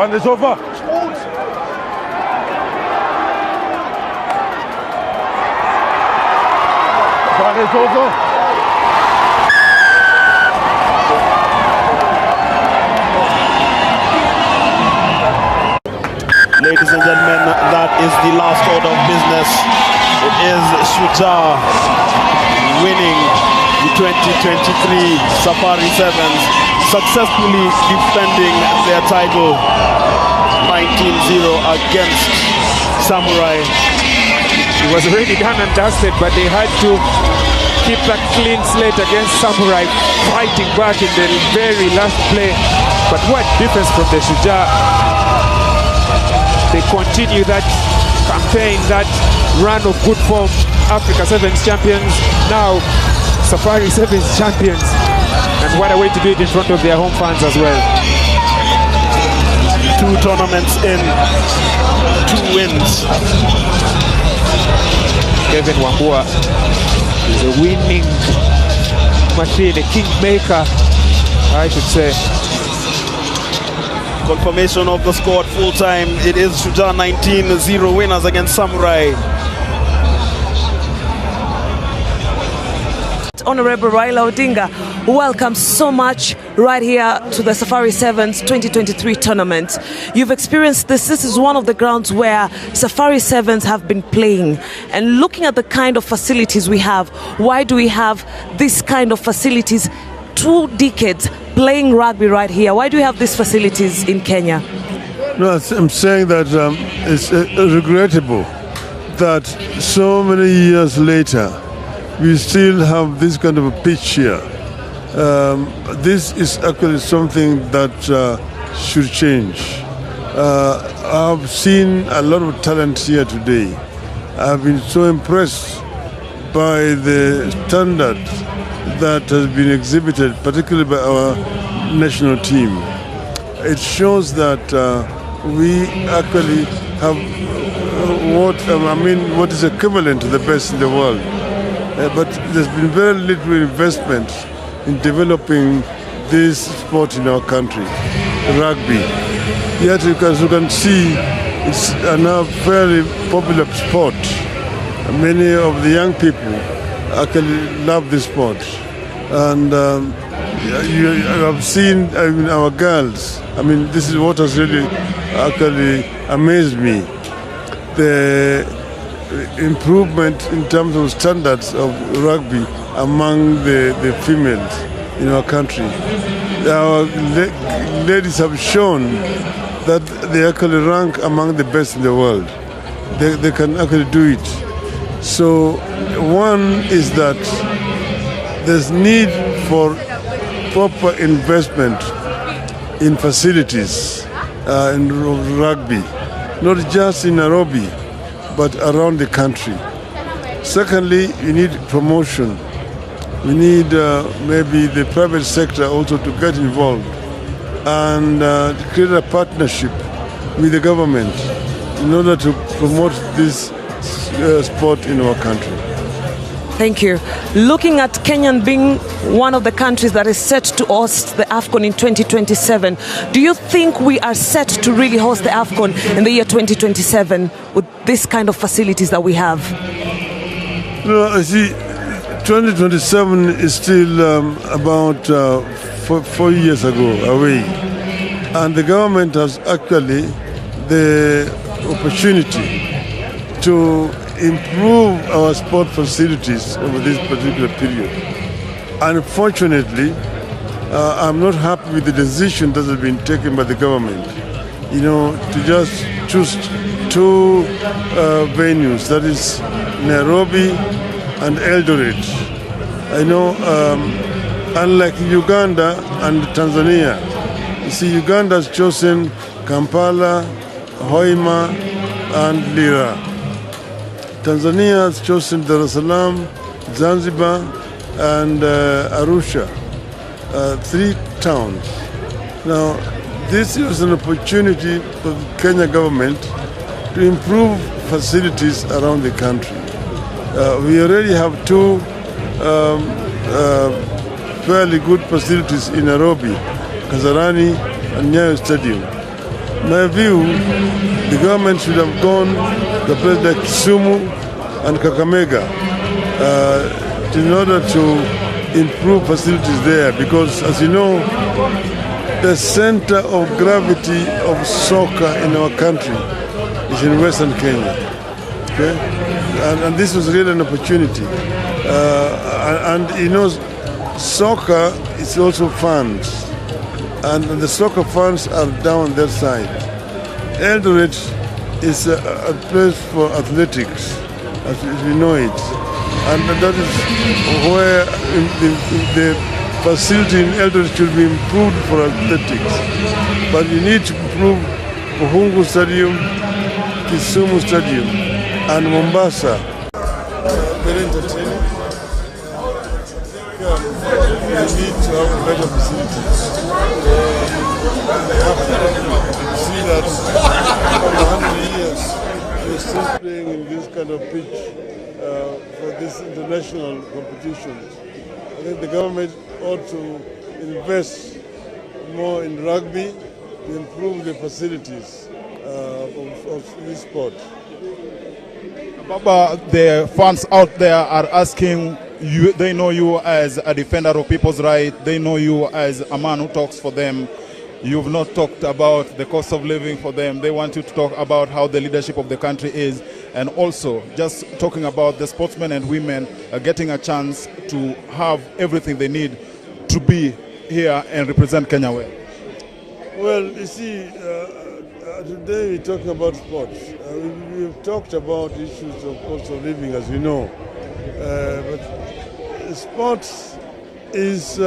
One is over. One is over. Ladies and gentlemen, that is the last order of business. It is Shujaa winning the 2023 Safari Sevens, successfully defending their title 19-0 against Samurai. It was already done and dusted, but they had to keep that clean slate against Samurai, fighting back in the very last play. But what difference from the Shujaa. They continue that campaign, that run of good form. Africa Sevens champions, now Safari Sevens champions. And what a way to do it in front of their home fans as well. 2 tournaments in, 2 wins. Kevin Wambua is a winning machine, a kingmaker, I should say. Confirmation of the score at full time. It is Shujaa 19-0 winners against Samurai. Honorable Raila Odinga, welcome so much right here to the Safari Sevens 2023 tournament. You've experienced this. This is one of the grounds where Safari Sevens have been playing. And looking at the kind of facilities we have, why do we have this kind of facilities? 2 decades playing rugby right here. Why do we have these facilities in Kenya? No, I'm saying that it's regrettable that so many years later we still have this kind of a pitch here. This is actually something that should change. I've seen a lot of talent here today. I've been so impressed by the standard that has been exhibited, particularly by our national team. It shows that we actually have what is equivalent to the best in the world. But there's been very little investment in developing this sport in our country, rugby. Yet, as you can see, it's a now very popular sport. Many of the young people actually love this sport. And I've seen our girls. This is what has really actually amazed me. The improvement in terms of standards of rugby among the females in our country. Our ladies have shown that they actually rank among the best in the world. They can actually do it. So one is that there's need for proper investment in facilities in rugby, not just in Nairobi, but around the country. Secondly, you need promotion. We need maybe the private sector also to get involved and create a partnership with the government in order to promote this sport in our country. Thank you. Looking at Kenya being one of the countries that is set to host the Afcon in 2027, do you think we are set to really host the Afcon in the year 2027 with this kind of facilities that we have? No, I see 2027 is still about 4 years ago away. And the government has actually the opportunity to improve our sport facilities over this particular period. Unfortunately, I'm not happy with the decision that has been taken by the government, to just choose 2 venues, that is Nairobi and Eldoret. I know, unlike Uganda and Tanzania, you see, Uganda has chosen Kampala, Hoima, and Lira. Tanzania has chosen Dar es Salaam, Zanzibar, and Arusha, 3 towns. Now, this is an opportunity for the Kenya government to improve facilities around the country. We already have 2 fairly good facilities in Nairobi, Kasarani and Nyayo Stadium. my view, the government should have gone to places like Kisumu and Kakamega in order to improve facilities there, because as you know, the center of gravity of soccer in our country is in Western Kenya. Okay? And this was really an opportunity. And you know, soccer is also funds. And the soccer funds are down that side. Eldoret is a place for athletics, as we know it. And that is where the facility in Eldoret should be improved for athletics. But you need to improve Buhungu Stadium, Kisumu Stadium, and Mombasa. Very entertaining. We need to have better facilities. You see that for 100 years we're still playing in this kind of pitch for this international competitions. I think the government ought to invest more in rugby to improve the facilities of this sport. Baba, the fans out there are asking you, they know you as a defender of people's rights, they know you as a man who talks for them. You've not talked about the cost of living for them. They want you to talk about how the leadership of the country is, and also just talking about the sportsmen and women getting a chance to have everything they need to be here and represent Kenya well. Well, you see, today we're talking about sports. We've talked about issues of cost of living, as we know. But sports is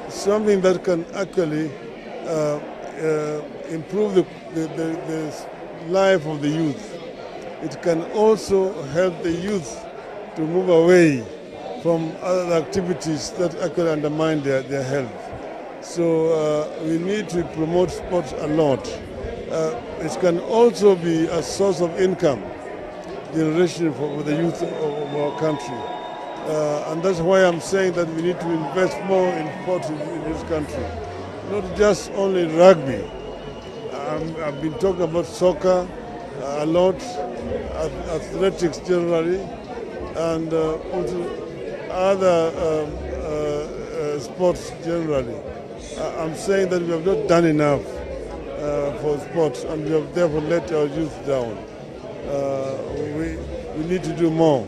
something that can actually improve the life of the youth. It can also help the youth to move away from other activities that actually undermine their health. So we need to promote sports a lot. It can also be a source of income generation for the youth of our country. And that's why I'm saying that we need to invest more in sports in this country. Not just only rugby. I've been talking about soccer a lot, athletics generally, and also other sports generally. I'm saying that we have not done enough for sports, and we have therefore let our youth down. We need to do more.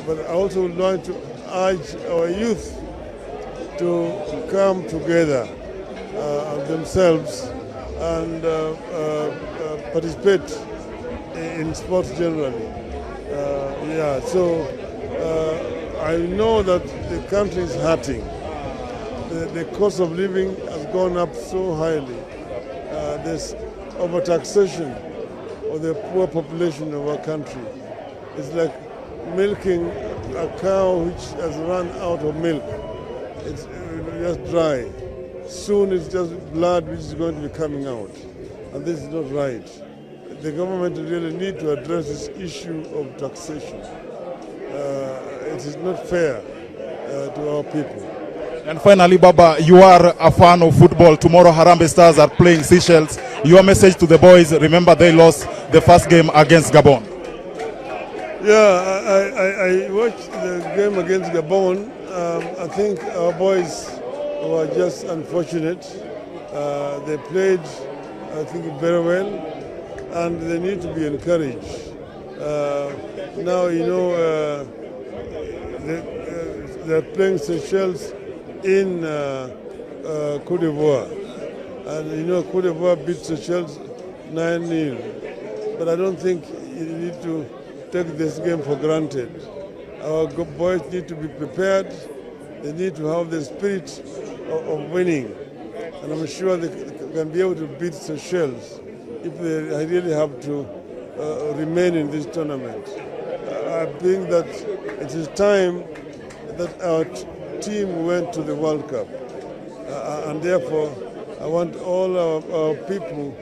But I also would like to urge our youth to come together themselves and participate in sports generally. So I know that the country is hurting. The cost of living has gone up so highly. There's overtaxation of the poor population of our country. It's like milking a cow which has run out of milk. It's just dry. Soon it's just blood which is going to be coming out. And this is not right. The government really need to address this issue of taxation. It is not fair to our people. And finally, Baba, you are a fan of football. Tomorrow Harambee Stars are playing Seychelles. Your message to the boys, remember they lost the first game against Gabon. Yeah, I watched the game against Gabon. I think our boys were just unfortunate. They played, I think, very well, and they need to be encouraged. Now, you know, they're playing Seychelles in Cote d'Ivoire. And you know, Cote d'Ivoire beat Seychelles 9-0. But I don't think you need to take this game for granted. Our boys need to be prepared. They need to have the spirit of winning. And I'm sure they can be able to beat Seychelles if they really have to remain in this tournament. I think that it is time that our team went to the World Cup. And therefore, I want all our people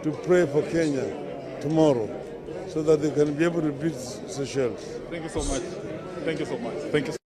to pray for Kenya tomorrow so that they can be able to beat Seychelles. Thank you so much. Thank you so much. Thank you.